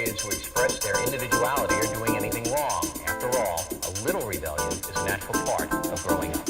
kids who express their individuality are doing anything wrong. After all, a little rebellion is a natural part of growing up.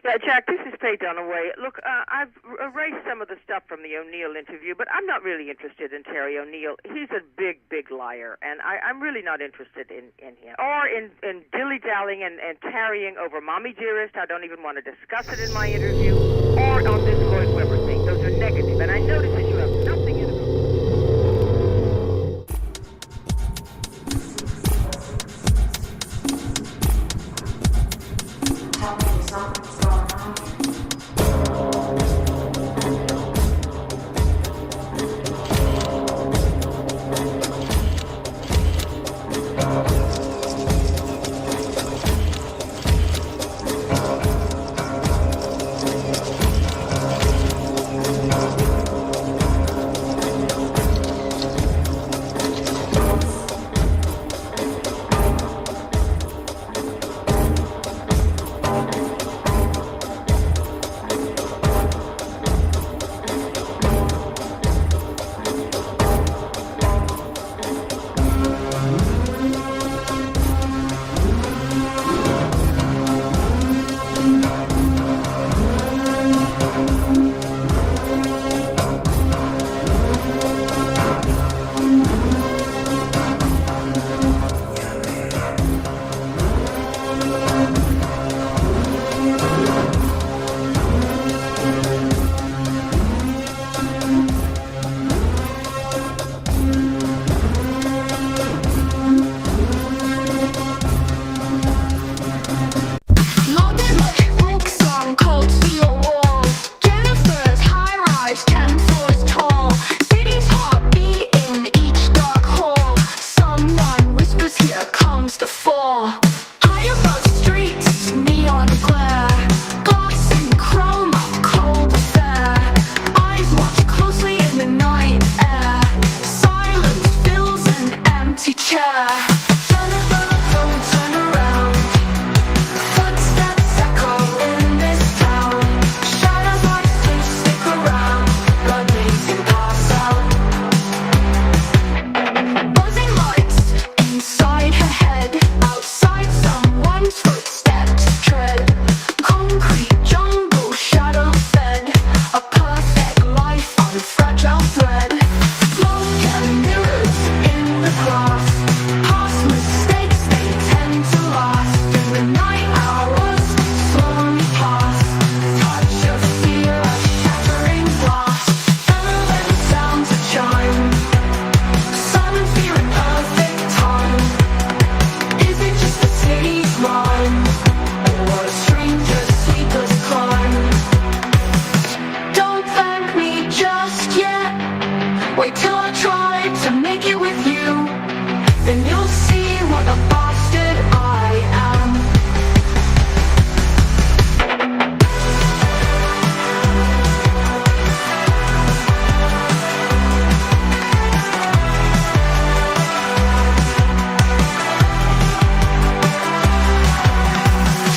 Yeah, Jack, this is Faye Dunaway. Look, I've erased some of the stuff from the O'Neill interview, but I'm not really interested in Terry O'Neill. He's a big, big liar, and I'm really not interested in him. Or in dilly-dallying and tarrying over Mommy Dearest. I don't even want to discuss it in my interview. Or on this Lloyd Webber thing. Those are negative, and I notice that you have nothing in it. Tell me something's going on. cross. Past mistakes, they tend to last. And the night hours slowly pass. Touch of fear, a shattering glass. And then sounds a chime. Silence fear and perfect time. Is it just a city's rhyme? Or a stranger's sleepless climb? Don't thank me just yet. Wait till I try to make it with you. Then you'll see what a bastard I am.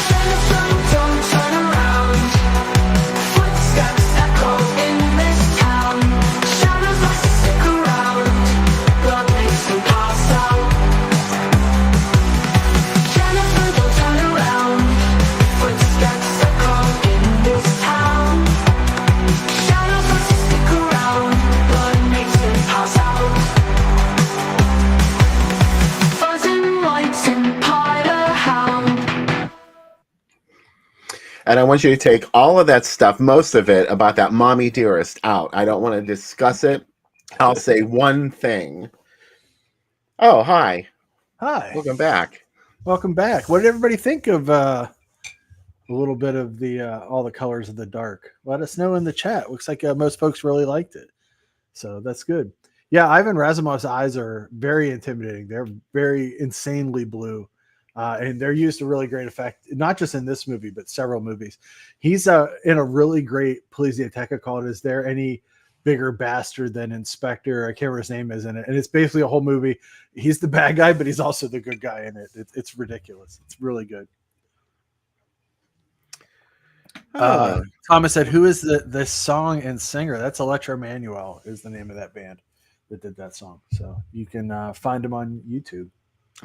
Jennifer, don't turn around. Footsteps echo in this town. Shadows like to stick around. Blood makes them pass out. Jennifer, don't turn around. Footsteps echo in this town. Shadows like to stick around. Blood makes them pass out. Buzzing lights impide a hound. And I want you to take all of that stuff, most of it, about that mommy dearest out. I don't want to discuss it. I'll say one thing. Oh, hi. Hi. Welcome back. Welcome back. What did everybody think of a little bit of the all the colors of the dark? Let us know in the chat. Looks like most folks really liked it. So that's good. Yeah, Ivan Razimov's eyes are very intimidating. They're very insanely blue. And they're used to really great effect, not just in this movie, but several movies. He's in a really great Polizioteca called Is There Any Bigger Bastard Than Inspector? I can't remember his name is in it. And it's basically a whole movie. He's the bad guy, but he's also the good guy in it. It's ridiculous. It's really good. Thomas said, who is this song and singer? That's Electro Manuel is the name of that band that did that song. So you can find them on YouTube.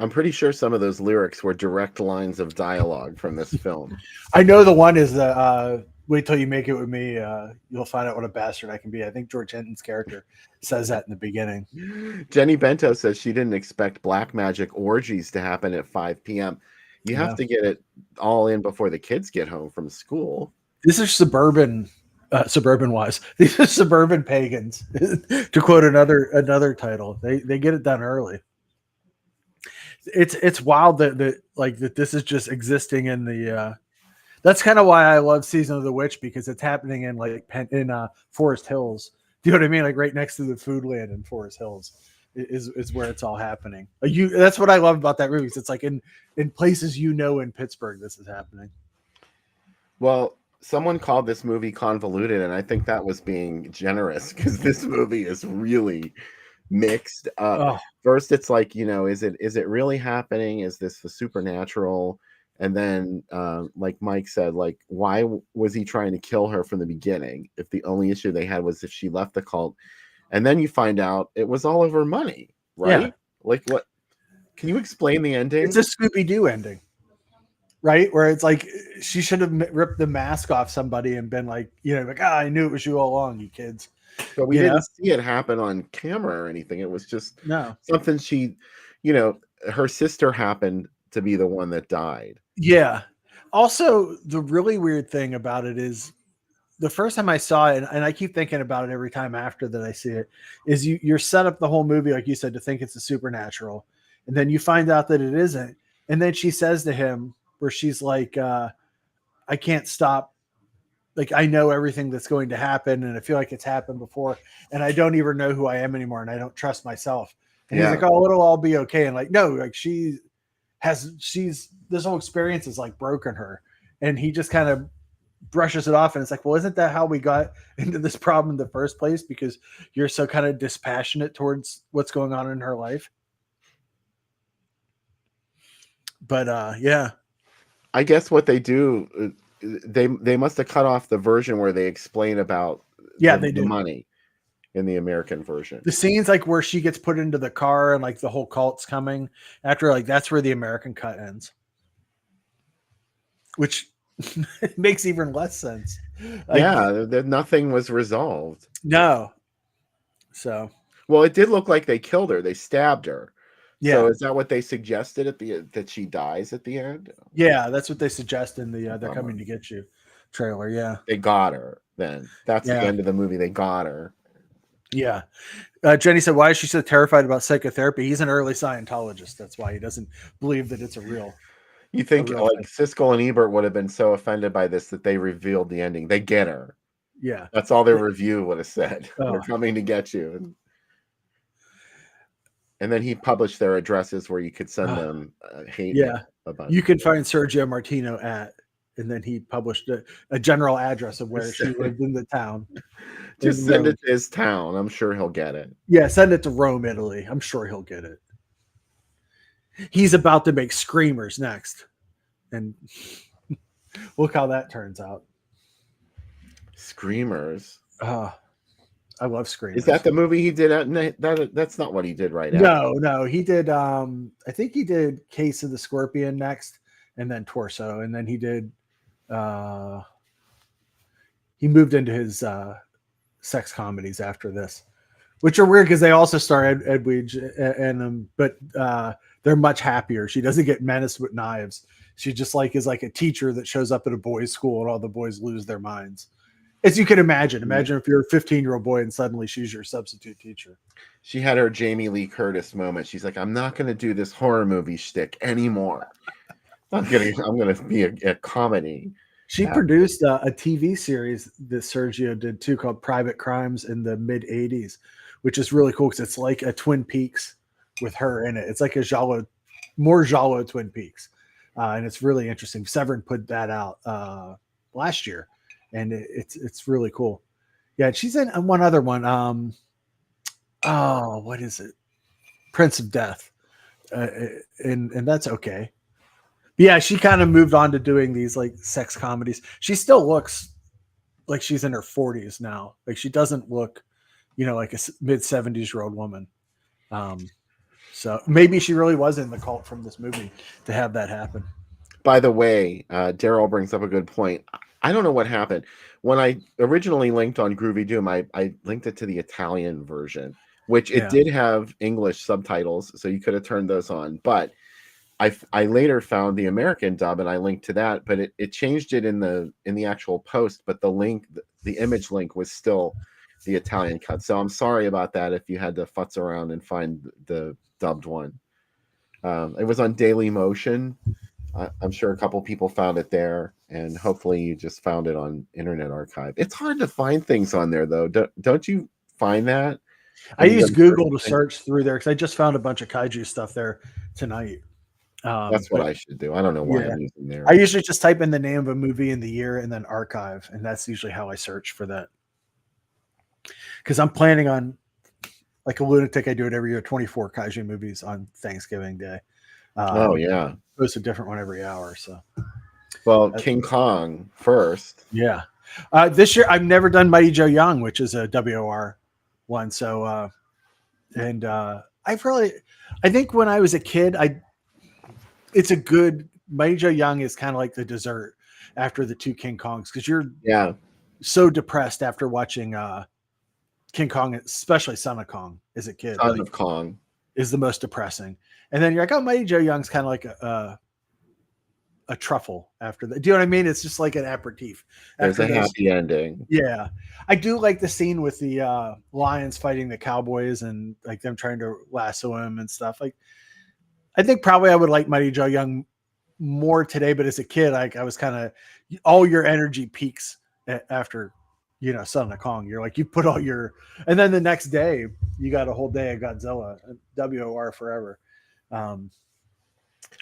I'm pretty sure some of those lyrics were direct lines of dialogue from this film. I know the one is the wait till you make it with me. You'll find out what a bastard I can be. I think George Hinton's character says that in the beginning. Jenny Bento says she didn't expect black magic orgies to happen at 5 p.m. You have to get it all in before the kids get home from school. This is suburban wise. These are suburban pagans, to quote another title. They get it done early. It's wild that this is just existing in the. That's kind of why I love Season of the Witch, because it's happening in Forest Hills. Do you know what I mean? Like right next to the Foodland in Forest Hills is where it's all happening. That's what I love about that movie. It's like in places in Pittsburgh this is happening. Well, someone called this movie convoluted, and I think that was being generous because this movie is really mixed up. Oh. First, it's like, is it really happening? Is this the supernatural? And then, like Mike said, like, why was he trying to kill her from the beginning if the only issue they had was if she left the cult? And then you find out it was all over money, right? Yeah. Like, what? Can you explain the ending? It's a Scooby-Doo ending, right? Where it's like she should have ripped the mask off somebody and been like, I knew it was you all along, you kids. But we didn't see it happen on camera or anything. It was just something she, her sister happened to be the one that died. Yeah. Also, the really weird thing about it is the first time I saw it, and I keep thinking about it every time after that I see it, is you're set up the whole movie, like you said, to think it's a supernatural. And then you find out that it isn't. And then she says to him, where she's like, I can't stop. Like, I know everything that's going to happen, and I feel like it's happened before, and I don't even know who I am anymore, and I don't trust myself. And he's like, oh, it'll all be okay. And like, no, like she's this whole experience has like broken her. And he just kind of brushes it off. And it's like, well, isn't that how we got into this problem in the first place? Because you're so kind of dispassionate towards what's going on in her life. But yeah. I guess what they do, they must have cut off the version where they explain about the money in the American version. The scenes like where she gets put into the car and like the whole cult's coming after, like that's where the American cut ends, which makes even less sense. Like, nothing was resolved. No. So, well, it did look like they killed her. They stabbed her. Yeah, So is that what they suggested at the that she dies at the end? yeah, that's what they suggest in the "They're Bummer. Coming to Get You" trailer. Yeah, They got her. Then that's the yeah, end of the movie. They got her. yeah. Jenny said, "Why is she so terrified about psychotherapy?" He's an early Scientologist. That's why he doesn't believe that it's You a think real like thing. Siskel and Ebert would have been so offended by this that they revealed the ending. They get her. Yeah. That's all their review would have said. They're Oh, coming to get you. And then he published their addresses where you could send them hate mail yeah. about You can find Sergio Martino at, and then he published a general address of where Just she lived in the town. just In send Rome. it to his town. I'm sure he'll get it. Yeah, send it to Rome, Italy. I'm sure he'll get it. He's about to make Screamers next, and look how that turns out. Screamers. I love Screamers. Is that the movie he did? That's not what he did right No, he did. I think he did Case of the Scorpion next, and then Torso, and then he did. He moved into his sex comedies after this, which are weird because they also star Edwidge and but they're much happier. She doesn't get menaced with knives. She just is like a teacher that shows up at a boys' school and all the boys lose their minds. As you can imagine. Imagine if you're a 15-year-old boy and suddenly she's your substitute teacher. She had her Jamie Lee Curtis moment. She's like, I'm not going to do this horror movie shtick anymore. I'm going to be a comedy. She produced a TV series that Sergio did too called Private Crimes in the mid 80s, which is really cool because it's like a Twin Peaks with her in it. It's like a more Giallo Twin Peaks. And it's really interesting. Severin put that out last year, and it's really cool. Yeah, she's in one other one. What is it? Prince of Death, and that's okay. But yeah, she kind of moved on to doing these like sex comedies. She still looks like she's in her 40s now. Like she doesn't look, like a mid 70s-year-old woman. So maybe she really was in the cult from this movie to have that happen. By the way, Daryl brings up a good point. I don't know what happened. When I originally linked on Groovy Doom, I linked it to the Italian version, which it did have English subtitles, so you could have turned those on. But I later found the American dub and I linked to that, but it changed it in the actual post, but the image link was still the Italian cut. So I'm sorry about that if you had to futz around and find the dubbed one. It was on Daily Motion. I'm sure a couple people found it there, and hopefully you just found it on Internet Archive. It's hard to find things on there, though. Don't you find that? I use Google to search through there because I just found a bunch of kaiju stuff there tonight. That's what I should do. I don't know why I'm using there. I usually just type in the name of a movie and the year and then archive, and that's usually how I search for that. Because I'm planning on, like a lunatic, I do it every year, 24 kaiju movies on Thanksgiving Day. Oh yeah, post a different one every hour. So, well, King Kong first. Yeah, this year I've never done Mighty Joe Young, which is a WOR one. So, I think when I was a kid, it's a good Mighty Joe Young is kind of like the dessert after the two King Kongs because you're so depressed after watching King Kong, especially Son of Kong as a kid. Son of Kong is the most depressing, and then you're like, oh, Mighty Joe Young's kind of like a truffle after that. Do you know what I mean? It's just like an aperitif. There's a happy ending. Yeah, I do like the scene with the lions fighting the cowboys and like them trying to lasso him and stuff. Like, I think probably I would like Mighty Joe Young more today, but as a kid, I was kind of all your energy peaks after, Son of Kong. You're like, you put all your, and then the next day you got a whole day of Godzilla, WOR forever.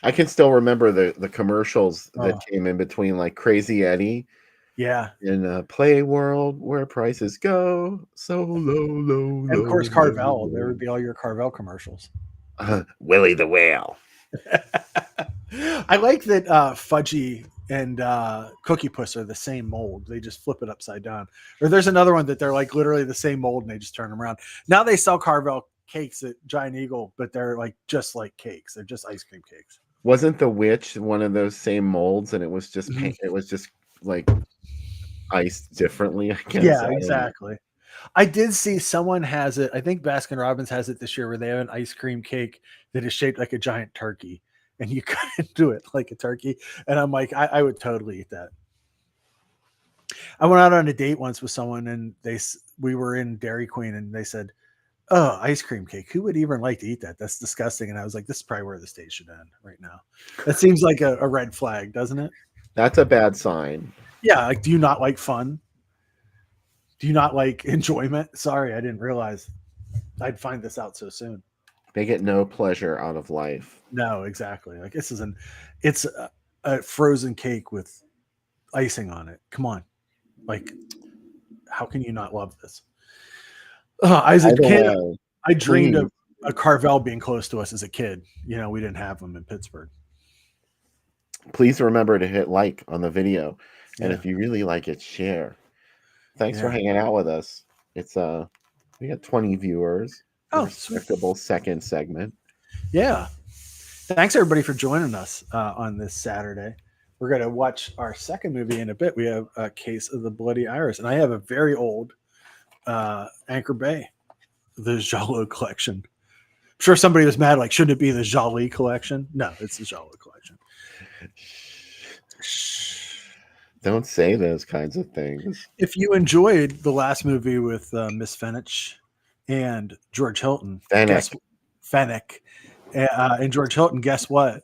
I can still remember the commercials that came in between, like Crazy Eddie. Yeah. In a play world where prices go so low. And of course, Carvel. There would be all your Carvel commercials. Willie the Whale. I like that Fudgy and Cookie Puss are the same mold. They just flip it upside down. Or there's another one that they're like literally the same mold and they just turn them around. Now they sell Carvel cakes at Giant Eagle, but they're like just like cakes. They're just ice cream cakes. Wasn't the Witch one of those same molds, and it was just it was just like iced differently? I guess. Yeah, exactly. I did see someone has it. I think Baskin Robbins has it this year where they have an ice cream cake that is shaped like a giant turkey, and you cut into it like a turkey. And I'm like, I would totally eat that. I went out on a date once with someone, and we were in Dairy Queen, and they said, "Oh, ice cream cake. Who would even like to eat that? That's disgusting." And I was like, "This is probably where the state should end right now." That seems like a red flag, doesn't it? That's a bad sign. Yeah. Like, do you not like fun? Do you not like enjoyment? Sorry, I didn't realize I'd find this out so soon. They get no pleasure out of life. No, exactly. Like it's a frozen cake with icing on it. Come on, like how can you not love this? As a By the kid, way, I dreamed please, of a Carvel being close to us as a kid. We didn't have them in Pittsburgh. please remember to hit like on the video. And Yeah. if you really like it, share. Thanks for Yeah. hanging out with us. It's we got 20 viewers. A Oh, sweet. respectable second segment. Yeah. Thanks everybody for joining us on this Saturday. We're going to watch our second movie in a bit. We have A Case of the Bloody Iris, and I have a very old Anchor Bay, the Jalo collection. I'm sure somebody was mad, like, shouldn't it be the Jolly collection? No, it's the Jalo collection. Don't say those kinds of things. If you enjoyed the last movie with Miss Fenech and George Hilton, Fennec. and George Hilton, guess what?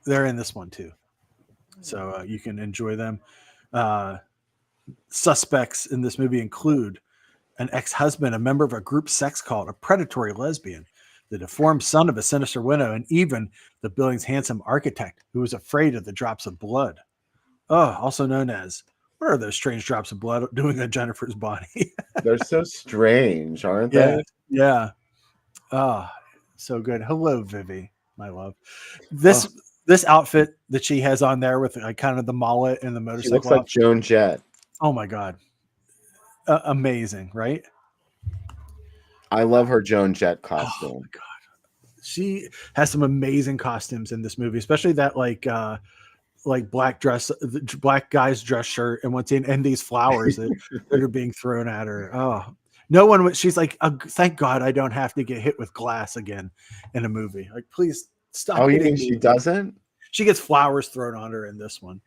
They're in this one too. So you can enjoy them. Suspects in this movie include an ex-husband, a member of a group sex cult, a predatory lesbian, the deformed son of a sinister widow, and even the building's handsome architect who was afraid of the drops of blood. Also known as, what are those strange drops of blood doing on Jennifer's body? They're so strange, aren't Yeah. they? Yeah. So good. Hello, Vivi, my love. This outfit that she has on there with like kind of the mullet and the She motorcycle looks like outfit. Joan Jett. Oh my God. Amazing, right? I love her Joan Jett Oh costume. my God. She has some amazing costumes in this movie, especially that like black guy's dress shirt and these flowers that are being thrown at her. Oh, no one would. She's like, thank God I don't have to get hit with glass again in a movie. Like, please stop. Oh, you hitting mean me. she doesn't? She gets flowers thrown on her in this one.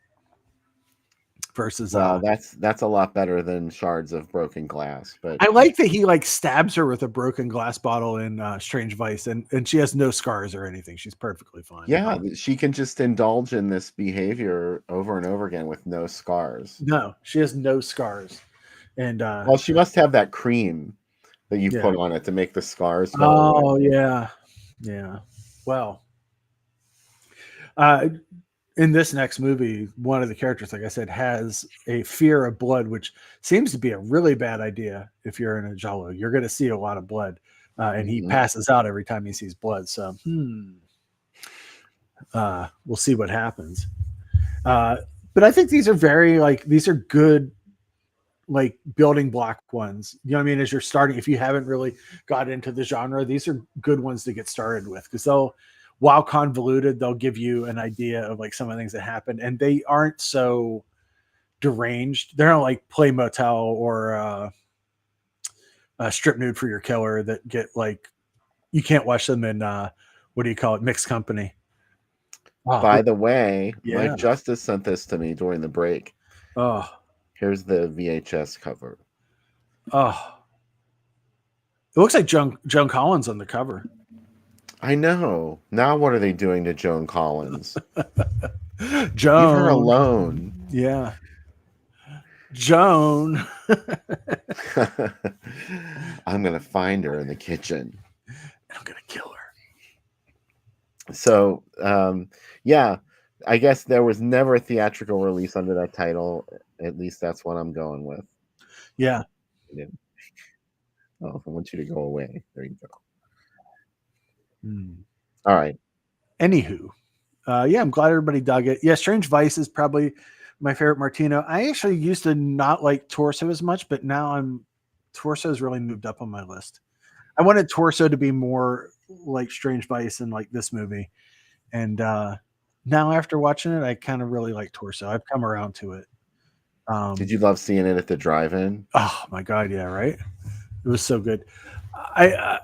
Versus, Well, that's a lot better than shards of broken glass. But I like that he like stabs her with a broken glass bottle in Strange Vice, and she has no scars or anything. She's perfectly fine. yeah, she can just indulge in this behavior over and over again with no scars. No, she has no scars. And Well, she must have that cream that you Yeah. put on it to make the scars go away. oh yeah. Well, in this next movie, one of the characters, like I said, has a fear of blood, which seems to be a really bad idea. If you're in a Jalo, you're going to see a lot of blood, and he Mhm. passes out every time he sees blood. So, we'll see what happens. But I think these are good, like building block ones. You know what I mean? As you're starting, if you haven't really got into the genre, these are good ones to get started with, because while convoluted, they'll give you an idea of like some of the things that happen, and they aren't so deranged. They're not like Play Motel or Strip Nude for Your Killer that get like, you can't watch them in what do you call it, mixed company. By the way, Yeah. Mike Justice sent this to me during the break. Oh, Here's the VHS cover. it looks like Joan Collins on the cover. I know. Now what are they doing to Joan Collins? Joan, Leave her alone. Yeah, Joan. I'm gonna find her in the kitchen. I'm gonna kill her. So yeah, I guess there was never a theatrical release under that title. At least that's what I'm going with. Yeah. Oh, I want you to go away. There you go. Hmm. All right. Anywho, yeah, I'm glad everybody dug it. Yeah, Strange Vice is probably my favorite Martino. I actually used to not like Torso as much, but now Torso's really moved up on my list. I wanted Torso to be more like Strange Vice and like this movie. And now after watching it, I kind of really like Torso. I've come around to it. Did you love seeing it at the drive-in? Oh my God, yeah, right? It was so good. I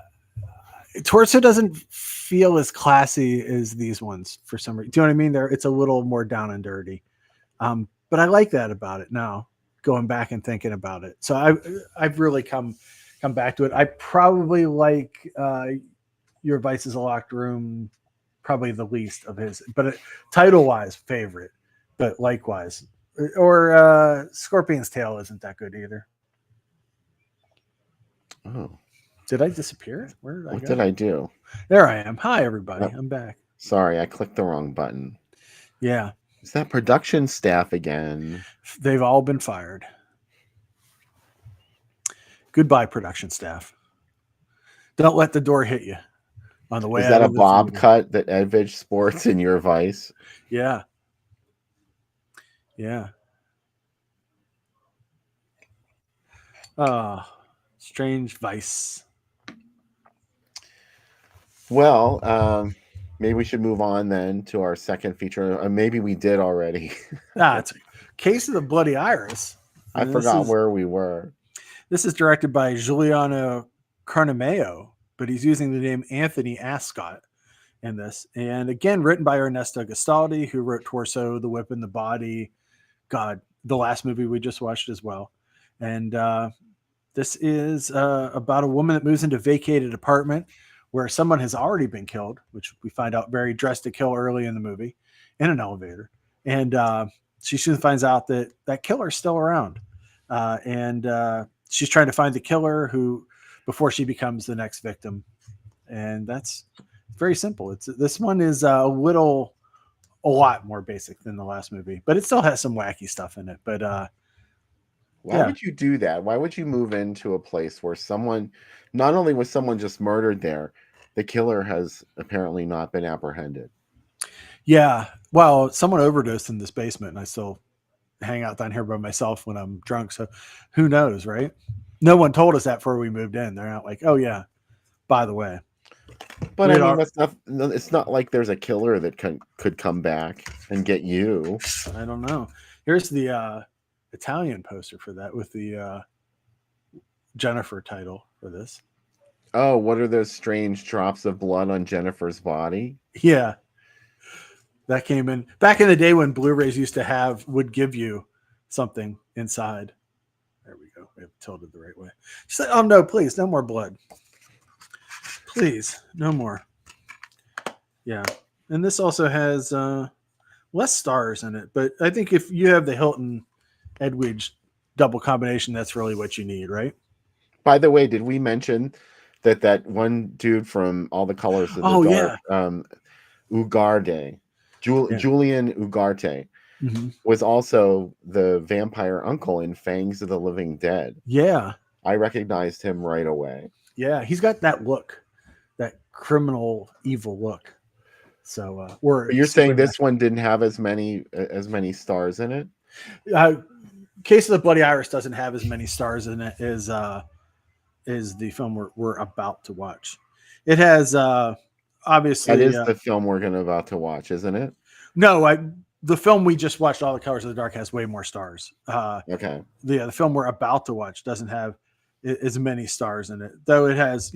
Torso doesn't feel as classy as these ones for some reason. Do you know what I mean? It's a little more down and dirty. But I like that about it now, going back and thinking about it. So I've really come back to it. I probably like Your Vice is a Locked Room probably the least of his, but title wise favorite, but likewise. Or Scorpion's Tail isn't that good either. Oh, Did I disappear? Where did I what go? did I do? There I am. Hi everybody. Oh. I'm back. Sorry, I clicked the wrong button. Yeah. Is that production staff again? They've all been fired. Goodbye, production staff. Don't let the door hit you on the way Is out that a of this bob movie. cut that Edvige sports in Your Vice? Yeah. Yeah. Strange Vice. Well, maybe we should move on then to our second feature. Maybe we did already. It's Case of the Bloody Iris. I And forgot where we were. This is directed by Giuliano Carnemeo, but he's using the name Anthony Ascott in this. And again, written by Ernesto Gastaldi, who wrote Torso, The Whip and the Body, God, the last movie we just watched as well. And this is about a woman that moves into a vacated apartment where someone has already been killed, which we find out very dressed to kill early in the movie, in an elevator. And she soon finds out that that killer is still around. And she's trying to find the killer before she becomes the next victim. And that's very simple. This one is a lot more basic than the last movie, but it still has some wacky stuff in it. But why would you do that? Why would you move into a place where not only was someone just murdered there, the killer has apparently not been apprehended? Yeah. Well, someone overdosed in this basement, and I still hang out down here by myself when I'm drunk. So who knows, right? No one told us that before we moved in. They're not like, oh yeah, by the way. But I mean, it's not like there's a killer that could come back and get you. I don't know. Here's the Italian poster for that with the Jennifer title for this. Oh, what are those strange drops of blood on Jennifer's body? Yeah. That came in back in the day when Blu-rays would give you something inside. There we go. We have tilted the right way. She said, oh no, please, no more blood. Please, no more. Yeah. And this also has less stars in it, but I think if you have the Hilton Edwidge double combination, that's really what you need, right? By the way, did we mention that one dude from All the Colors of the Dark, Ugarte, Julian Ugarte, was also the vampire uncle in Fangs of the Living Dead. Yeah. I recognized him right away. Yeah, he's got that look, that criminal evil look. So but you're saying this one didn't have as many stars in it? Case of the Bloody Iris doesn't have as many stars in it as the film we're about to watch. It has obviously that is the film we're about to watch, isn't it? No, the film we just watched, All the Colors of the Dark, has way more stars. Okay. The film we're about to watch doesn't have as many stars in it, though it has,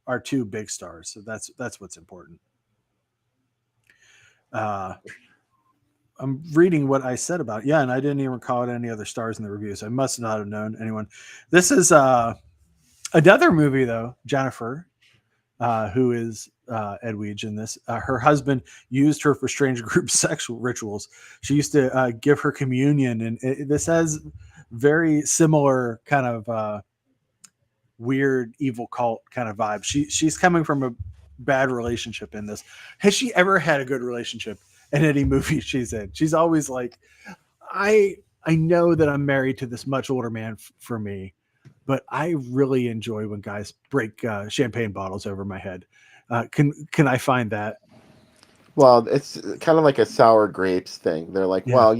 our two big stars. So that's what's important. I'm reading what I said about it. Yeah, and I didn't even call it any other stars in the reviews. I must not have known anyone. This is another movie, though, Jennifer, who is Edwidge in this. Her husband used her for strange group sexual rituals. She used to give her communion, and this has very similar kind of weird evil cult kind of vibe. She's coming from a bad relationship in this. Has she ever had a good relationship in any movie she's in? She's always like, I know that I'm married to this much older man for me, but I really enjoy when guys break champagne bottles over my head. Can I find that? Well, it's kind of like a sour grapes thing. They're like, well,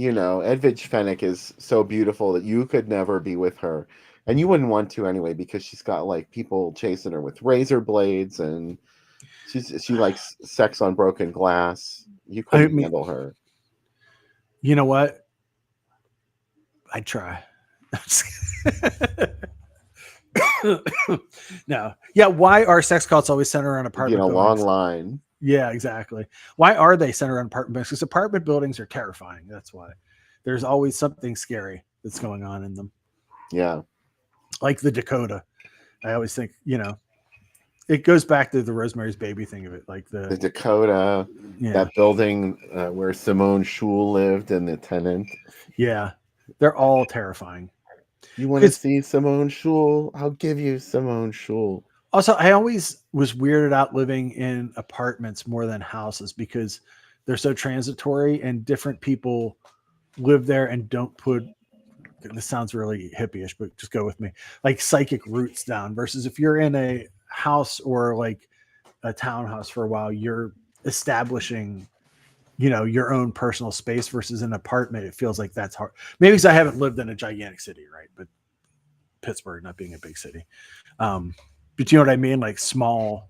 Edwidge Fenwick is so beautiful that you could never be with her. And you wouldn't want to anyway, because she's got like people chasing her with razor blades, and she likes sex on broken glass. You couldn't handle her. You know what? I'd try. No. Yeah. Why are sex cults always centered around Be apartment in a long buildings? line. Yeah, exactly. Why are they centered on apartment buildings? Because apartment buildings are terrifying. That's why. There's always something scary that's going on in them. Yeah. Like the Dakota. I always think, it goes back to the Rosemary's Baby thing of it. Like The Dakota, yeah, that building where Simone Schul lived and the tenant. yeah. They're all terrifying. You want to Because see Simone Schul? I'll give you Simone Schul. also, I always was weirded out living in apartments more than houses because they're so transitory and different people live there and don't put, this sounds really hippie-ish, but just go with me, like psychic roots down versus if you're in a house or like a townhouse for a while, you're establishing, your own personal space versus an apartment. It feels like that's hard. Maybe because I haven't lived in a gigantic city, right? But Pittsburgh not being a big city. But you know what I mean? Like small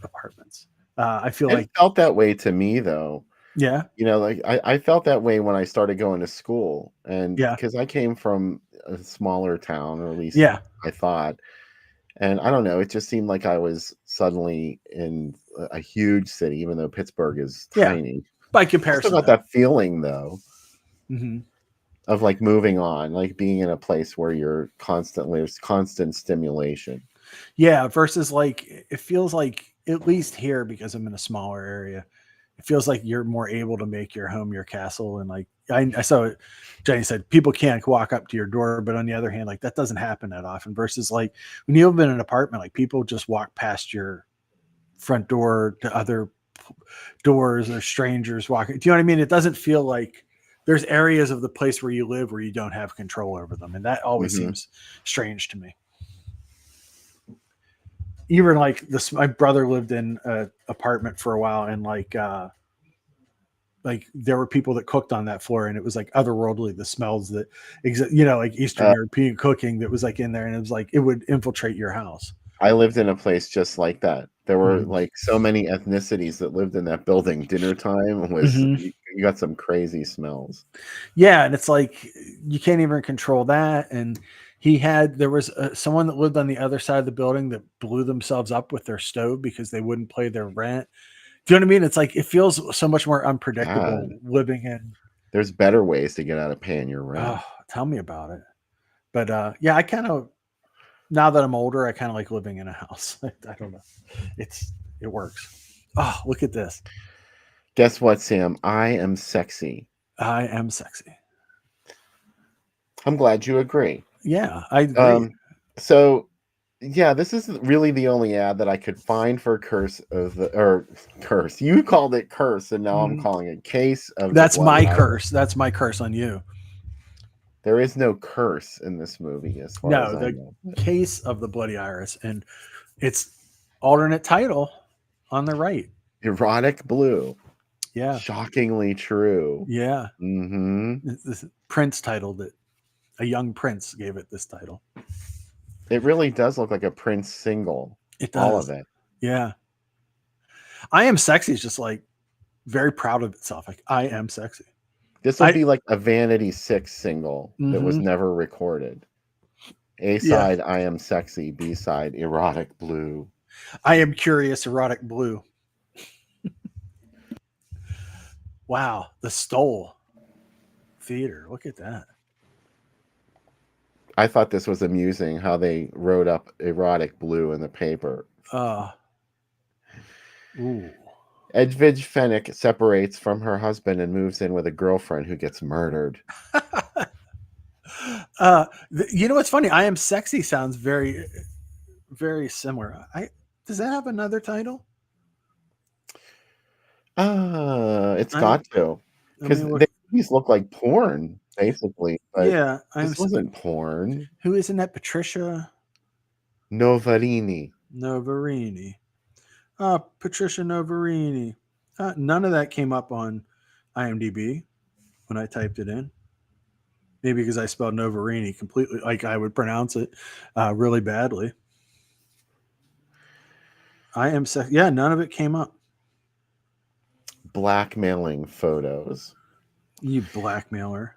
apartments. I feel It like, felt that way to me, though. yeah, Like I felt that way when I started going to school. And yeah, because I came from a smaller town, or at least yeah, I thought. And I don't know, it just seemed like I was suddenly in a huge city, even though Pittsburgh is yeah. tiny. By I still comparison, got that feeling, though, hmm of like moving on, like being in a place where there's constant stimulation. yeah. Versus like, it feels like at least here because I'm in a smaller area, it feels like you're more able to make your home your castle. And like I saw it, Jenny said people can't walk up to your door, but on the other hand, like that doesn't happen that often. Versus like when you live in an apartment, like people just walk past your front door to other doors or strangers walking. Do you know what I mean? It doesn't feel like there's areas of the place where you live where you don't have control over them, and that always Hmm. seems strange to me. Even like this, my brother lived in an apartment for a while, and like there were people that cooked on that floor, and it was like otherworldly. The smells that like Eastern Uh, European cooking that was like in there, and it was like it would infiltrate your house. I lived in a place just like that. There were Mhm. like so many ethnicities that lived in that building. Dinner time was Mhm. you got some crazy smells. Yeah, and it's like you can't even control that. And there was someone that lived on the other side of the building that blew themselves up with their stove because they wouldn't pay their rent. Do you know what I mean? It's like it feels so much more unpredictable God, living in. there's better ways to get out of paying your rent. Oh, tell me about it. But yeah, I kind of now that I'm older, I kind of like living in a house. I don't know. It works. Oh, look at this. Guess what, Sam? I am sexy. I am sexy. I'm glad you agree. Yeah, I agree. Um, so yeah, this is really the only ad that I could find for Curse of the or Curse. You called it Curse, and now I'm Mhm. calling it Case of the That's Bloody my Iris. curse. That's my curse on you. There is no curse in this movie, as far as No, I the know. case of the Bloody Iris, and its alternate title on the right. Erotic Blue. Yeah, Shockingly true. yeah. Hmm. This Prince titled it. A young prince gave it this title. It really does look like a Prince single. It All does. of it. Yeah. I am sexy is just like very proud of itself. Like I am sexy. This will I be like a Vanity Six single that was mhm. never recorded. A Yeah. side, I Am Sexy. B side, Erotic Blue. I am curious erotic blue. Wow, the Stole Theater. Look at that. I thought this was amusing how they wrote up Erotic Blue in the paper. Uh ooh. Edwidge Fennick separates from her husband and moves in with a girlfriend who gets murdered. You know what's funny? I am sexy sounds very very similar. I Does that have another title? It's I'm got to. Let me Because look. these look like porn, basically, but Yeah, this wasn't porn. who isn't that? Patricia Novarini. Novarini. Patricia Novarini. None of that came up on IMDb when I typed it in. Maybe because I spelled Novarini completely like I would pronounce it really badly. Yeah, none of it came up. Blackmailing photos. You blackmailer.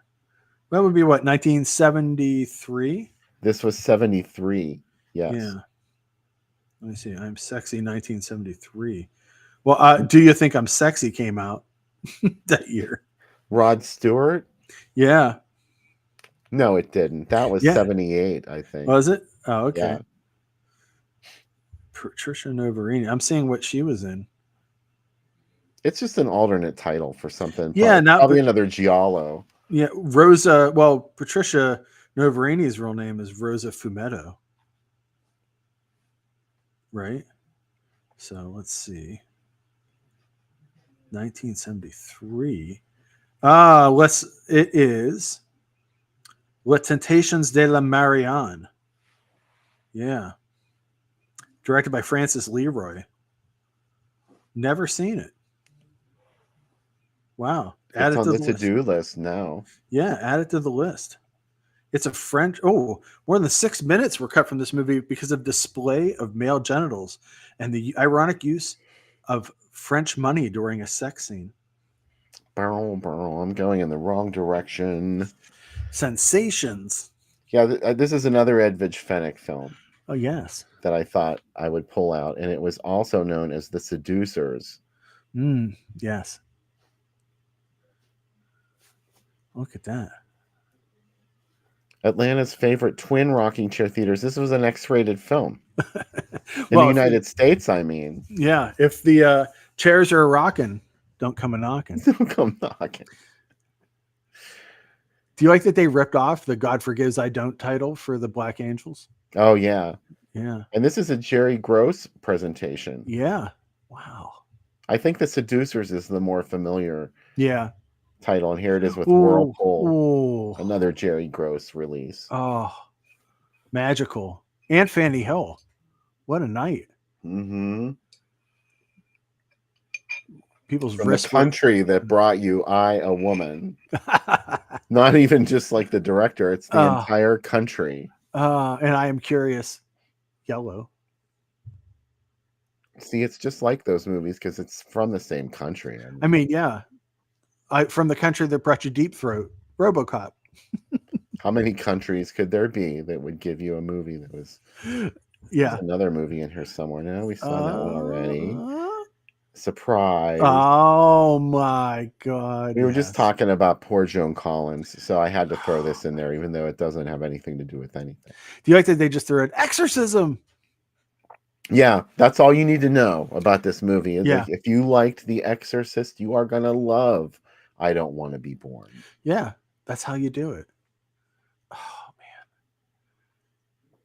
That would be what, 1973? This was 73. Yes. Yeah. Let me see. I'm Sexy 1973. Well, Do You Think I'm Sexy came out that year. Rod Stewart? Yeah. No, it didn't. That was Yeah. 78, I think. Was it? Oh, okay. Yeah. Patricia Novarini. I'm seeing what she was in. It's just an alternate title for something. Yeah, Probably another Giallo. Yeah, Rosa. Well, Patricia Novarini's real name is Rosa Fumetto, right? So let's see. 1973. It is Les Tentations de la Marianne. Yeah. Directed by Francis Leroy. Never seen it. Wow. Add It's it on to the the list. to-do list now. Yeah, add it to the list. It's a French. Oh, more than 6 minutes were cut from this movie because of display of male genitals and the ironic use of French money during a sex scene. I'm going in the wrong direction. Sensations. Yeah, this is another Edwidge Fenech film Oh, yes. that I thought I would pull out, and it was also known as The Seducers. Yes. Look at that. Atlanta's favorite twin rocking chair theaters. This was an X-rated film. In Well, the United States, I mean. Yeah, if the chairs are rocking, don't come a knocking. Don't come knocking. Do you like that they ripped off the God Forgives I Don't title for the Black Angels? Oh, yeah. Yeah. And this is a Jerry Gross presentation. Yeah. Wow. I think The Seducers is the more familiar Yeah. title, and here it is with Ooh, Whirlpool. ooh. Another Jerry Gross release. Oh, magical. And Fanny Hill. What a night. Mm-hmm. People's From wrists the country that brought you I, a Woman. Not even just like the director, it's the entire country. And I Am Curious. Yellow. See, it's just like those movies because it's from the same country. I mean, yeah. From the country that brought you Deep Throat. RoboCop. How many countries could there be that would give you a movie that was... Yeah. There's another movie in here somewhere. Now we saw that one already. Surprise. Oh my God. We were just talking about poor Joan Collins, so I had to throw this in there, even though it doesn't have anything to do with anything. Do you like that they just threw an exorcism? Yeah, that's all you need to know about this movie. Is Yeah. like, if you liked The Exorcist, you are going to love I Don't Want to Be Born. Yeah, that's how you do it. Oh, man.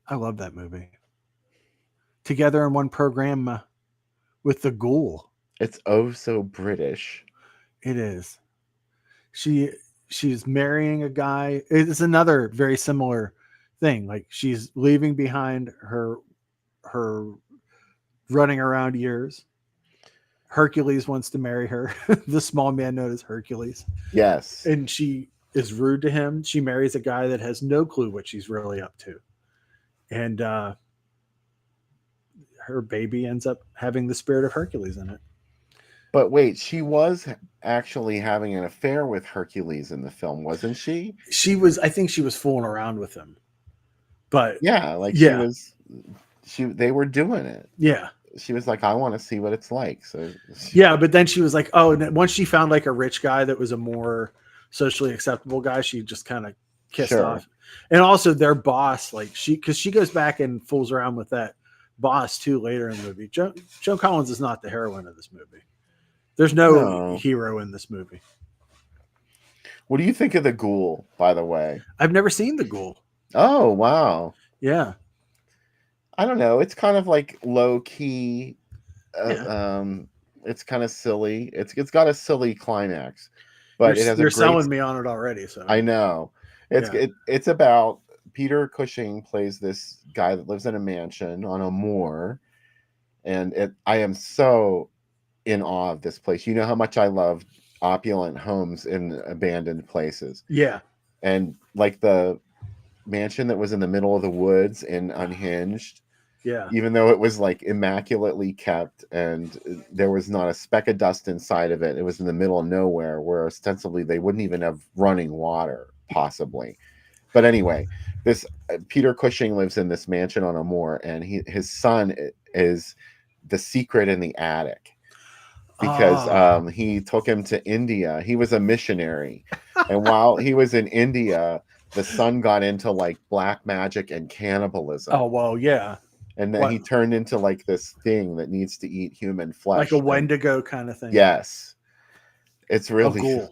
I love that movie. Together in one program with the ghoul. It's oh so British. It is. She's marrying a guy. It's another very similar thing. Like she's leaving behind her running around years. Hercules wants to marry her. The small man known as Hercules. Yes. And she is rude to him. She marries a guy that has no clue what she's really up to. And her baby ends up having the spirit of Hercules in it. But wait, she was actually having an affair with Hercules in the film, wasn't she? I think she was fooling around with him. But yeah, like yeah. they were doing it. Yeah. She was like, I want to see what it's like. So yeah, but then she was like, oh, and once she found like a rich guy that was a more socially acceptable guy, she just kind of kissed off. And also their boss, like because she goes back and fools around with that boss too later in the movie. Joan Collins is not the heroine of this movie. There's no hero in this movie. What do you think of The Ghoul, by the way? I've never seen The Ghoul. Oh, wow. Yeah. I don't know. It's kind of like low key. It's kind of silly. It's got a silly climax, but you're selling me on it already. So I know it's about Peter Cushing plays this guy that lives in a mansion on a moor, and I am so in awe of this place. You know how much I love opulent homes in abandoned places. Yeah, and like the mansion that was in the middle of the woods and Unhinged. Yeah. Even though it was like immaculately kept and there was not a speck of dust inside of it. It was in the middle of nowhere where ostensibly they wouldn't even have running water, possibly. But anyway, this Peter Cushing lives in this mansion on a moor, and his son is the secret in the attic because Ah. he took him to India. He was a missionary, and while he was in India, the son got into like black magic and cannibalism, Oh well, yeah. and then What, he turned into like this thing that needs to eat human like flesh. a And Wendigo kind of thing? yes, it's A really ghoul.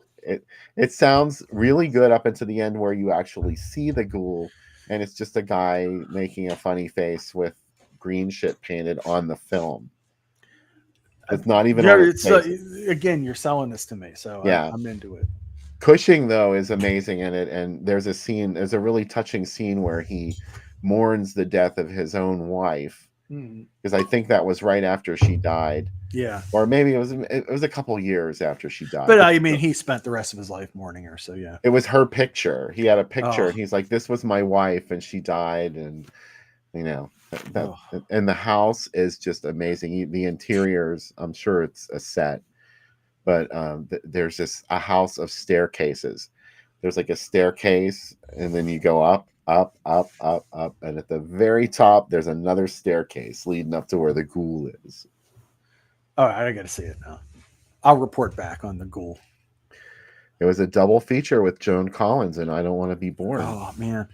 it sounds really good up until the end where you actually see the ghoul, and it's just a guy making a funny face with green shit painted on the film. It's not even Yeah, on his it's face. again, you're selling this to me, so Yeah. I'm into it. Cushing though is amazing in it, and there's a really touching scene where he mourns the death of his own wife, Mm, because I think that was right after she died, yeah, or maybe it was a couple years after she died. but I mean, he spent the rest of his life mourning her, so yeah. it was her picture. He had a picture, Oh, and he's like, "This was my wife, and she died," and you know that. oh. And the house is just amazing. The interiors, I'm sure it's a set, but there's a house of staircases. There's like a staircase, and then you go up, up, up, up, up, and at the very top, there's another staircase leading up to where the ghoul is. All right, I got to see it now. I'll report back on the ghoul. It was a double feature with Joan Collins and I Don't Want to Be Born. Oh man,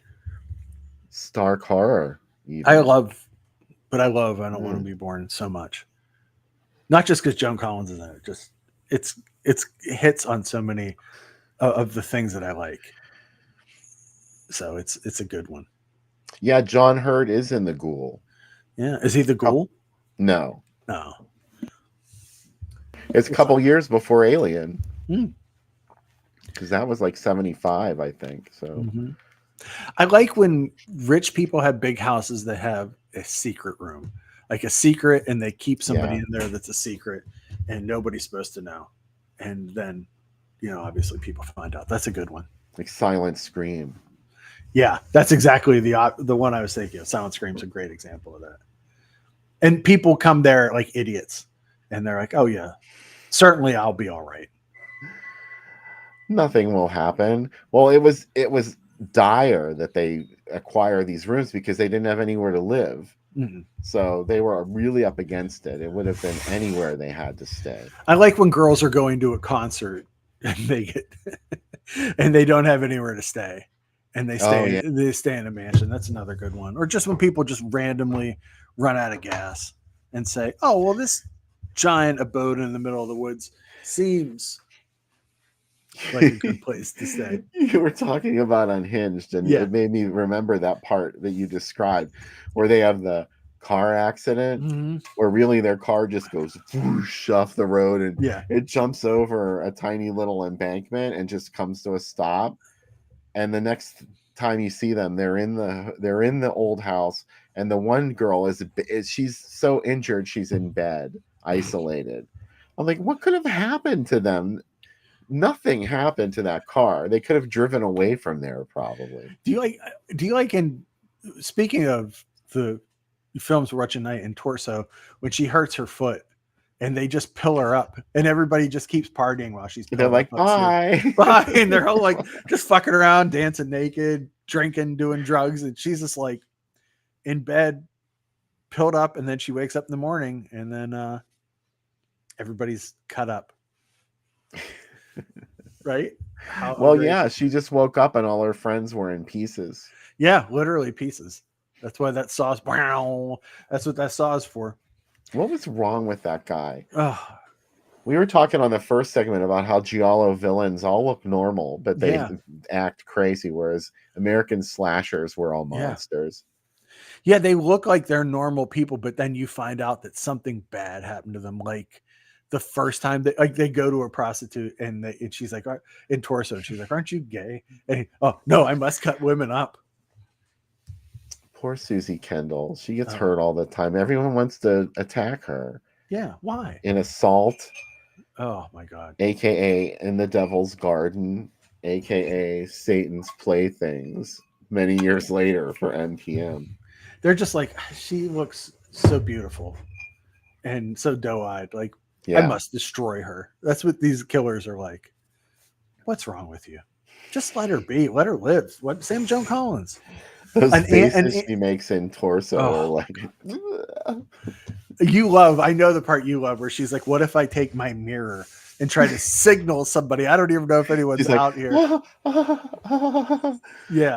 Stark horror. Even. I love I Don't Want to Be Born so much. Not just because Joan Collins is in it, just it hits on so many of the things that I like. So it's a good one. Yeah, John Hurt is in the ghoul. Yeah, is he the ghoul? No, No. it's a couple years before Alien. Hmm. Because that was like 75, I think. So Mm-hmm. I like when rich people have big houses that have a secret room, like a secret, and they keep somebody Yeah. in there that's a secret, and nobody's supposed to know. And then, obviously people find out. That's a good one. like Silent Scream. Yeah, that's exactly the one I was thinking of. Silent Scream's a great example of that. And people come there like idiots, and they're like, "Oh yeah, certainly I'll be all right." Nothing will happen. Well, it was dire that they acquire these rooms because they didn't have anywhere to live. Mm-hmm. So they were really up against it. It would have been anywhere they had to stay. I like when girls are going to a concert and and they don't have anywhere to stay, and they stay in a mansion. That's another good one. Or just when people just randomly run out of gas and say, "Oh, well, this giant abode in the middle of the woods seems like a good place to stay." You were talking about Unhinged, and Yeah. it made me remember that part that you described where they have the car accident, Mm-hmm. where really their car just goes whoosh off the road, and Yeah. it jumps over a tiny little embankment and just comes to a stop. And the next time you see them, they're in the old house, and the one girl is she's so injured she's in bed, isolated. I'm like, what could have happened to them? Nothing happened to that car. They could have driven away from there, probably. Do you like in speaking of the films we're watching tonight in Torso, when she hurts her foot and they just pill her up and everybody just keeps partying while she's They're like, bye. bye, and they're all like just fucking around, dancing naked, drinking, doing drugs, and she's just like in bed, pilled up, and then she wakes up in the morning, and then everybody's cut up. Right? Well, yeah, she just woke up and all her friends were in pieces. Yeah, literally pieces. That's why that saw's. That's what that saw is for. What was wrong with that guy? Oh, We were talking on the first segment about how Giallo villains all look normal, but they act crazy, whereas American slashers were all monsters. Yeah, they look like they're normal people, but then you find out that something bad happened to them. Like the first time they go to a prostitute and she's like, in Torso, and she's like, "Aren't you gay?" And oh no, I must cut women up. Poor Susie Kendall. She gets hurt all the time. Everyone wants to attack her. Yeah, why? In Assault. Oh my God. AKA In the Devil's Garden, AKA Satan's Playthings, many years later for NPM. They're just like, she looks so beautiful and so doe-eyed. Like, I must destroy her. That's what these killers are like. What's wrong with you? Just let her be. Let her live. What Sam Joan Collins. Those An- faces an- she makes in Torso Oh. are like, You love. I know the part you love where she's like, "What if I take my mirror and try to signal somebody? I don't even know if anyone's she's like, out here." Yeah,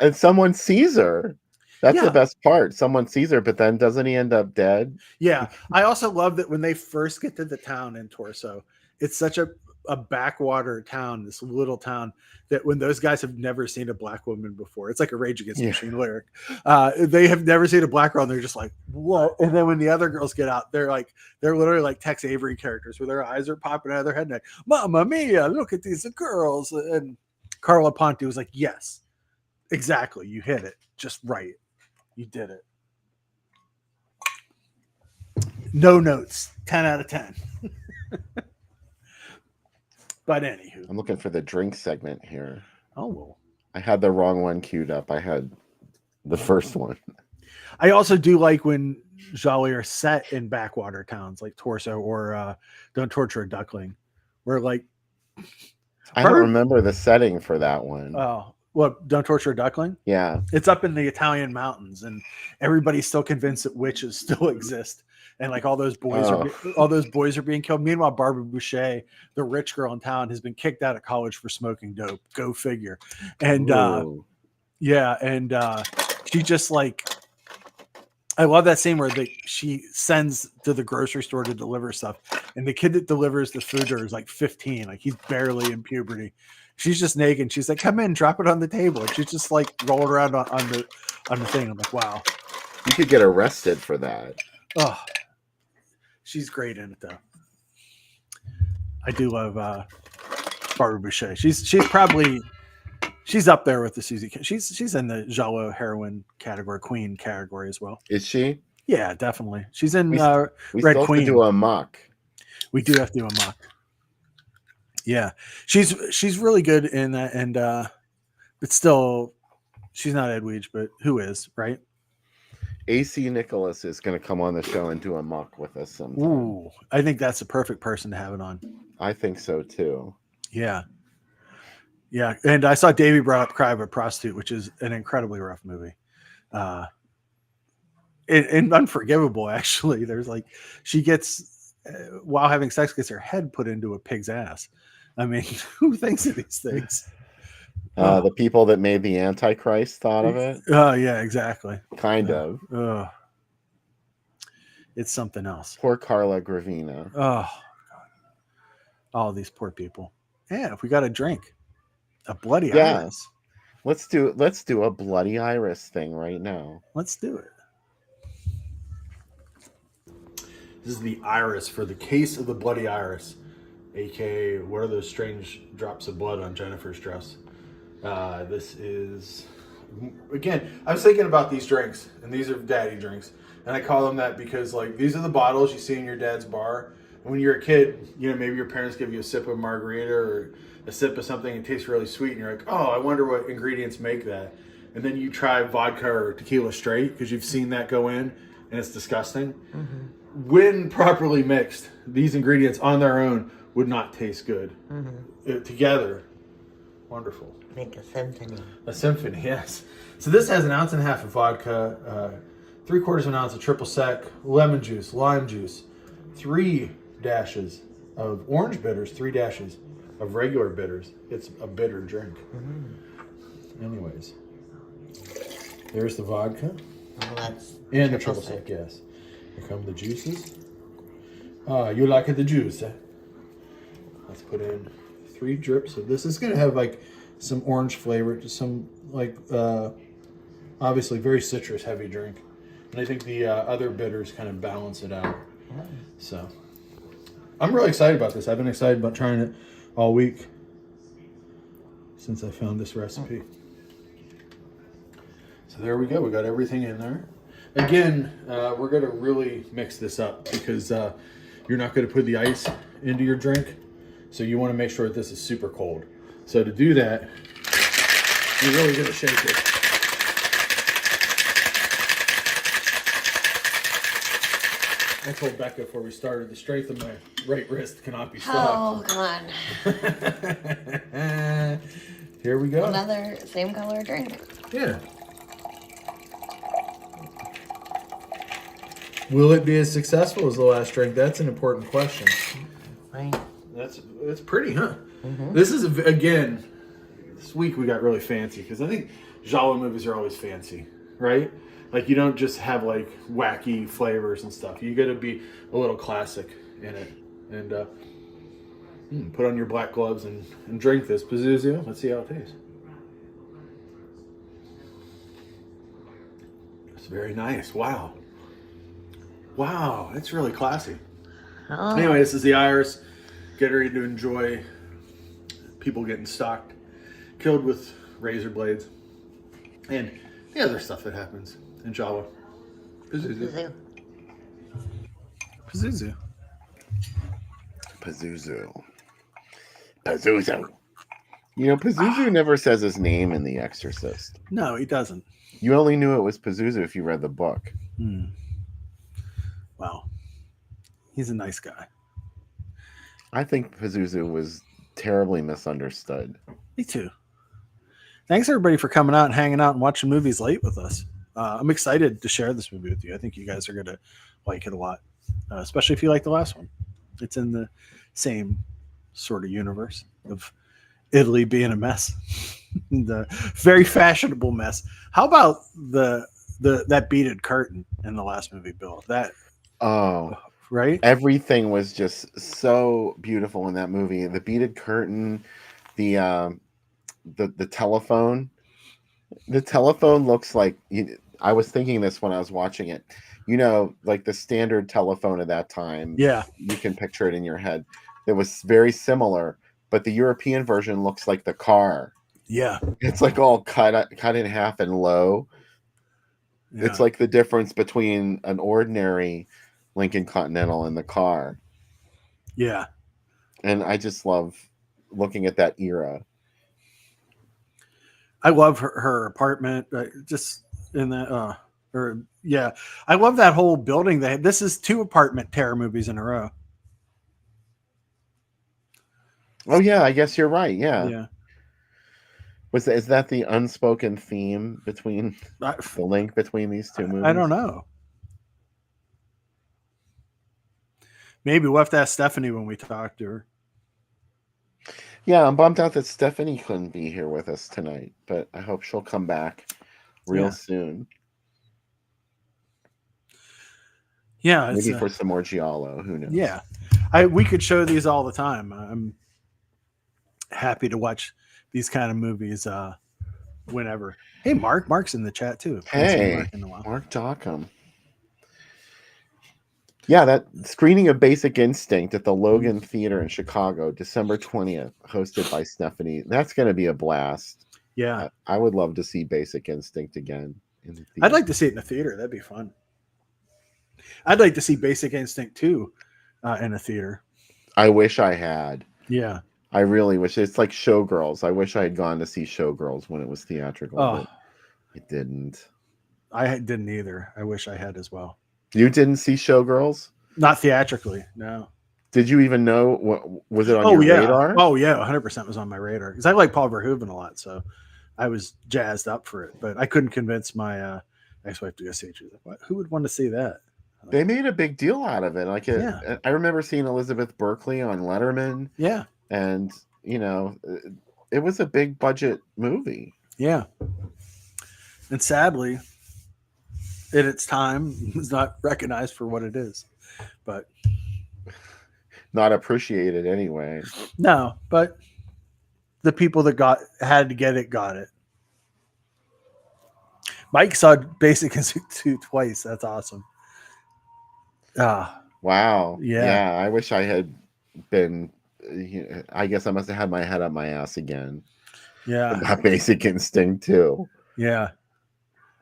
and someone sees her. That's Yeah. the best part. Someone sees her, but then doesn't he end up dead? yeah. I also love that when they first get to the town in Torso, it's such a backwater town, this little town, that when those guys have never seen a black woman before, it's like a Rage Against the Yeah. Machine lyric. They have never seen a black girl, and they're just like, "What?" And then when the other girls get out, they're literally like Tex Avery characters, where their eyes are popping out of their head, and like, "Mamma mia, look at these girls!" And Carla Ponte was like, "Yes, exactly, you hit it just right, you did it." No notes, 10 out of 10. But anywho, I'm looking for the drink segment here. oh well. I had the wrong one queued up. I had the first one. I also do like when Jolly are set in backwater towns like Torso or Don't Torture a Duckling, where like I don't remember the setting for that one. Don't Torture a Duckling? Yeah. It's up in the Italian mountains, and everybody's still convinced that witches still exist, and like all those boys are being killed. Meanwhile, Barbara Boucher, the rich girl in town, has been kicked out of college for smoking dope. Go figure. And Ooh. she just like, I love that scene where she sends to the grocery store to deliver stuff, and the kid that delivers the food to her is like 15, like he's barely in puberty. She's just naked. And she's like, "Come in, drop it on the table." And she's just like rolling around on the thing. I'm like, wow. You could get arrested for that. Oh, she's great in it though. I do love Barbara Boucher. She's up there with the Susie. She's in the Giallo heroine category, queen category as well. Is she? Yeah, definitely. She's in We Red still Queen. have to do a mock. We do have to do a mock. Yeah, she's really good in that, and but still, she's not Edwidge, but who is, right? AC Nicholas is going to come on the show and do a mock with us sometime. Ooh, I think that's the perfect person to have it on. I think so too. Yeah. Yeah. And I saw Davey brought up Cry of a Prostitute, which is an incredibly rough movie. And unforgivable, actually. There's like, she gets, while having sex, gets her head put into a pig's ass. I mean, who thinks of these things? The people that made the Antichrist thought of it. Oh, yeah, exactly. Kind of. It's something else. Poor Carla Gravina. Oh, God. All these poor people. Yeah, if we got a drink, a bloody iris. Let's do a bloody iris thing right now. Let's do it. This is the iris for the case of the bloody iris, aka what are those strange drops of blood on Jennifer's dress? This is, again, I was thinking about these drinks, and these are daddy drinks, and I call them that because like these are the bottles you see in your dad's bar. And when you're a kid, you know, maybe your parents give you a sip of margarita or a sip of something and it tastes really sweet, and you're like, oh, I wonder what ingredients make that. And then you try vodka or tequila straight because you've seen that go in, and it's disgusting. Mm-hmm. When properly mixed, these ingredients on their own would not taste good. Mm-hmm. Together, wonderful. Make a symphony. A symphony, yes. So this has 1.5 ounces of vodka, 3/4 of an ounce of triple sec, lemon juice, lime juice, 3 dashes of orange bitters, 3 dashes of regular bitters. It's a bitter drink. Mm-hmm. Anyways, there's the vodka. Oh, that's And the triple sec, yes. Here come the juices. You like the juice, eh? Let's put in 3 drips of this. It's going to have like some orange flavor, just some like, obviously very citrus heavy drink. And I think the other bitters kind of balance it out. So I'm really excited about this. I've been excited about trying it all week since I found this recipe. So there we go. We got everything in there. Again, we're going to really mix this up because you're not going to put the ice into your drink. So you want to make sure that this is super cold. So to do that, you're really going to shake it. I told Becca before we started, the strength of my right wrist cannot be Oh, stopped. come on. Here we go. Another same color drink. Yeah. Will it be as successful as the last drink? That's an important question. Right. That's pretty, huh? This is again. This week we got really fancy because I think genre movies are always fancy, right? Like you don't just have like wacky flavors and stuff. You got to be a little classic in it, and put on your black gloves and drink this Pazuzu. Let's see how it tastes. It's very nice. Wow. Wow, it's really classy. Oh. Anyway, this is the Iris. Get ready to enjoy people getting stalked, killed with razor blades, and the other stuff that happens in Java. Pazuzu. Pazuzu. Pazuzu. Pazuzu. You know, Pazuzu never says his name in The Exorcist. No, he doesn't. You only knew it was Pazuzu if you read the book. Wow. He's a nice guy. I think Pazuzu was terribly misunderstood. Me too. Thanks everybody for coming out and hanging out and watching movies late with us. I'm excited to share this movie with you. I think you guys are going to like it a lot, especially if you like the last one. It's in the same sort of universe of Italy being a mess, the very fashionable mess. How about that beaded curtain in the last movie, Bill? That right? Everything was just so beautiful in that movie. The beaded curtain, the telephone. The telephone looks like. I was thinking this when I was watching it. You know, like the standard telephone at that time. Yeah, you can picture it in your head. It was very similar, but the European version looks like the car. Yeah, it's like all cut in half and low. Yeah. It's like the difference between an ordinary Lincoln Continental and the car. Yeah, and I just love looking at that era. I love her apartment, just in that. I love that whole building. This is 2 apartment terror movies in a row. Oh yeah, I guess you're right. Yeah. Is that the unspoken theme between the link between these 2 movies? I don't know. Maybe we'll have to ask Stephanie when we talk to her. Yeah, I'm bummed out that Stephanie couldn't be here with us tonight, but I hope she'll come back real soon. Yeah, maybe for some more Giallo. Who knows? Yeah, we could show these all the time. I'm happy to watch these kind of movies whenever. Hey, Mark's in the chat too. Hey, Mark Dockham. Yeah, that screening of Basic Instinct at the Logan Theater in Chicago, December 20th, hosted by Stephanie. That's going to be a blast. Yeah. I would love to see Basic Instinct again in the theater. I'd like to see it in the theater. That'd be fun. I'd like to see Basic Instinct 2 in a theater. I wish I had. Yeah. I really wish. It's like Showgirls. I wish I had gone to see Showgirls when it was theatrical. Oh, I didn't. I didn't either. I wish I had as well. You didn't see Showgirls? Not theatrically, no. Did you even know? What was it on your radar? Oh yeah, 100% was on my radar because I like Paul Verhoeven a lot, so I was jazzed up for it. But I couldn't convince my ex-wife to go see it. She was like, "What? Who would want to see that?" They made a big deal out of it. I remember seeing Elizabeth Berkley on Letterman. Yeah, and it was a big budget movie. Yeah, and sadly, at its time, was not recognized for what it is, but not appreciated anyway. No, but the people that had to get it got it. Mike saw Basic Instinct 2 twice. That's awesome. Wow. Yeah. I wish I had been. I guess I must have had my head up my ass again. Yeah. About Basic Instinct too. Yeah.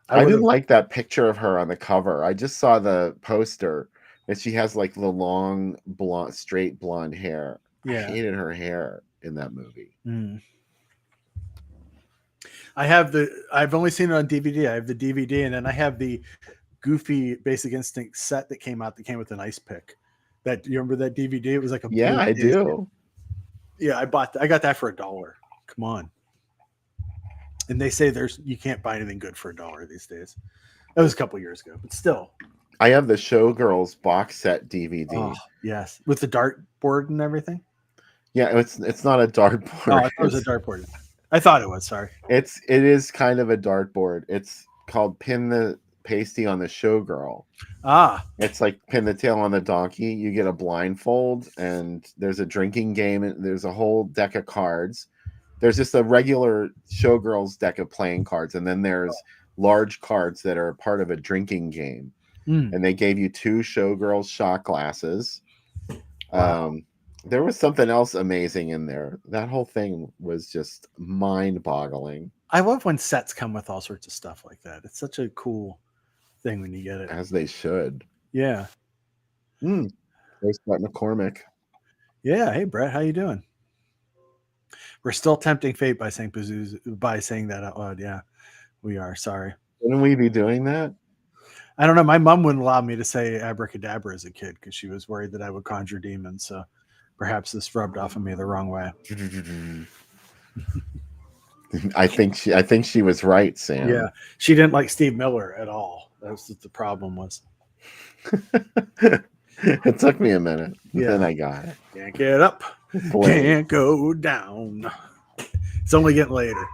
I didn't like that picture of her on the cover. I just saw the poster and she has like the long straight blonde hair. Yeah. I hated her hair in that movie. I've only seen it on DVD. I have the DVD and then I have the goofy Basic Instinct set that came out that came with an ice pick. That you remember that DVD? It was like a Yeah, blue I disc. do. Yeah, I got that for $1. Come on. And they say you can't buy anything good for $1 these days. That was a couple years ago, but still. I have the Showgirls box set DVD. Oh, yes, with the dartboard and everything. Yeah, it's not a dartboard. Oh, I thought it was a dartboard. I thought it was. Sorry. It is kind of a dartboard. It's called Pin the Pasty on the Showgirl. Ah, It's like Pin the Tail on the Donkey. You get a blindfold, and there's a drinking game, and there's a whole deck of cards. There's just a regular Showgirls deck of playing cards, and then there's large cards that are part of a drinking game. And they gave you 2 Showgirls shot glasses. Wow. There was something else amazing in there. That whole thing was just mind-boggling. I love when sets come with all sorts of stuff like that. It's such a cool thing when you get it. As they should. Yeah. There's Brett McCormick. Yeah. Hey, Brett, how you doing? We're still tempting fate by saying that out loud. Yeah, we are. Sorry. Wouldn't we be doing that? I don't know. My mom wouldn't allow me to say abracadabra as a kid because she was worried that I would conjure demons. So perhaps this rubbed off on me the wrong way. I think she was right, Sam. Yeah, she didn't like Steve Miller at all. That's what the problem was. It took me a minute. Yeah. Then I got it. Can't get up, Late. can't go down. It's only getting later.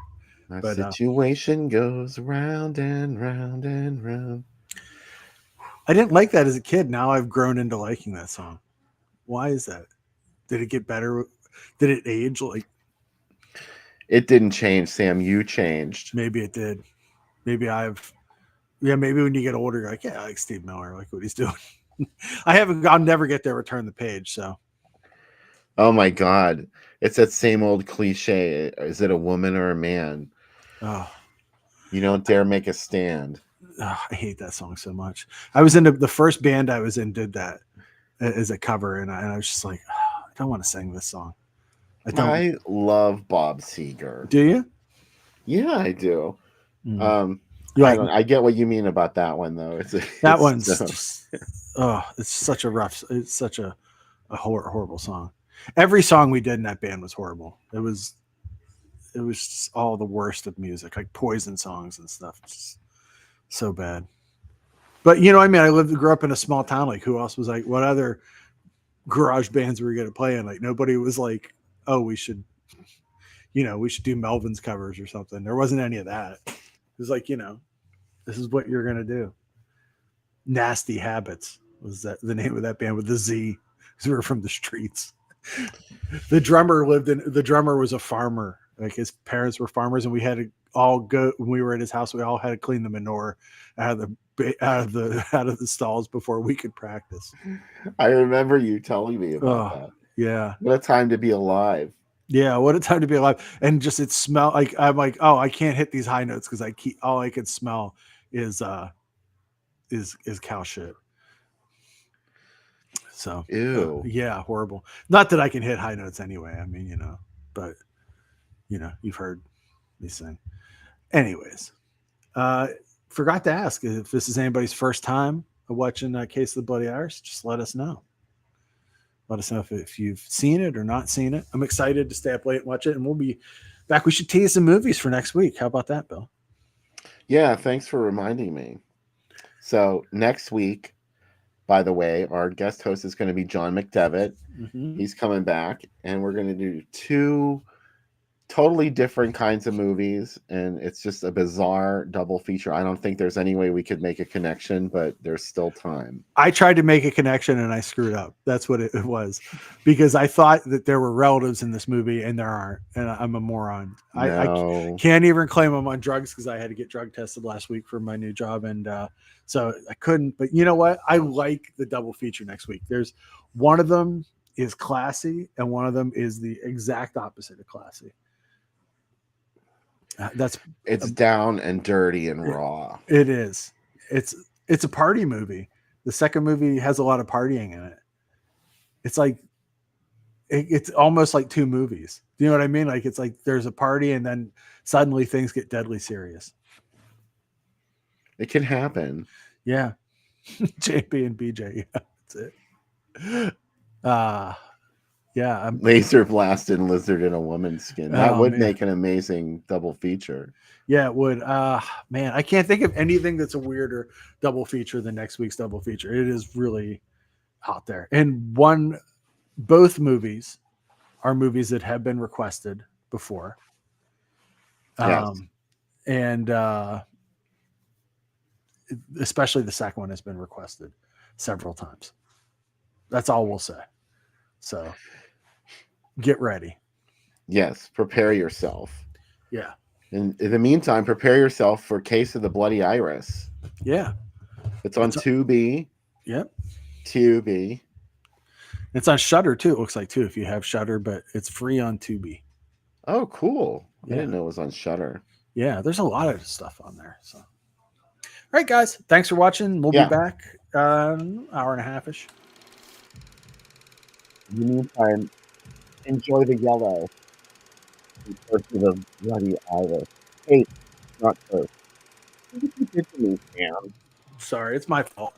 The situation goes round and round and round. I didn't like that as a kid. Now I've grown into liking that song. Why is that? Did it get better? Did it age? Like, it didn't change, Sam. You changed. maybe it did. Maybe maybe when you get older, you're like, yeah, I like Steve Miller. I like what he's doing. I'll never get there. Return the page. So. Oh my God. It's that same old cliche. Is it a woman or a man? Oh. You don't dare make a stand. Oh, I hate that song so much. I was into the first band I was in did that as a cover, and I was just like, oh, I don't want to sing this song. I love Bob Seger. Do you? Yeah, I do. I get what you mean about that one, though. One's just, it's such a horrible song. Every song we did in that band was horrible. It was just all the worst of music, like Poison songs and stuff. Just so bad. But you know what I mean? I grew up in a small town. Like, who else was like, what other garage bands were we going to play in? Like, nobody was like, oh, we should do Melvin's covers or something. There wasn't any of that. It was like, this is what you're going to do. Nasty Habits was that the name of that band with the Z, because we were from the streets. The drummer was a farmer. Like, his parents were farmers, and we had to all go when we were at his house. We all had to clean the manure out of the stalls before we could practice. I remember you telling me about that. Yeah. What a time to be alive. Yeah, what a time to be alive. And just it smelled like, I'm like, oh, I can't hit these high notes because all I could smell is cow shit. So ew. Yeah, horrible. Not that I can hit high notes anyway. I mean, but you've heard me sing. Anyways, forgot to ask if this is anybody's first time watching Case of the Bloody Irish. Just let us know. Let us know if you've seen it or not seen it. I'm excited to stay up late and watch it, and we'll be back. We should tease some movies for next week. How about that, Bill? Yeah, thanks for reminding me. So next week, by the way, our guest host is going to be John McDevitt. Mm-hmm. He's coming back, and we're going to do 2 totally different kinds of movies, and it's just a bizarre double feature. I don't think there's any way we could make a connection, but there's still time. I tried to make a connection and I screwed up. That's what it was, because I thought that there were relatives in this movie and there aren't, and I'm a moron. No. I can't even claim I'm on drugs because I had to get drug tested last week for my new job, and so I couldn't. But you know what? I like the double feature next week. There's one of them is classy and one of them is the exact opposite of classy. It's down and dirty and raw. It is. It's a party movie. The second movie has a lot of partying in it. It's like it's almost like 2 movies. Do you know what I mean? Like, it's like there's a party and then suddenly things get deadly serious. It can happen. Yeah. JP and BJ. Yeah, that's it. Yeah. Laser blasted lizard in a woman's skin. That Oh, would man. make an amazing double feature. Yeah, it would. Man, I can't think of anything that's a weirder double feature than next week's double feature. It is really out there. And both movies are movies that have been requested before. Yes. And especially the second one has been requested several times. That's all we'll say. So get ready. Yes, prepare yourself. Yeah. And in the meantime, prepare yourself for Case of the Bloody Iris. Yeah. It's on Tubi. Yep. Tubi. It's on Shudder too. It looks like too, if you have Shudder, but it's free on Tubi. Oh, cool. Yeah. I didn't know it was on Shudder. Yeah, there's a lot of stuff on there. So, all right, guys, thanks for watching. We'll Yeah. be back an hour and a half-ish. In the meantime, enjoy the yellow. Case of the Bloody Iris. Hey, not close. What did you do to me, Sam? Sorry, it's my fault.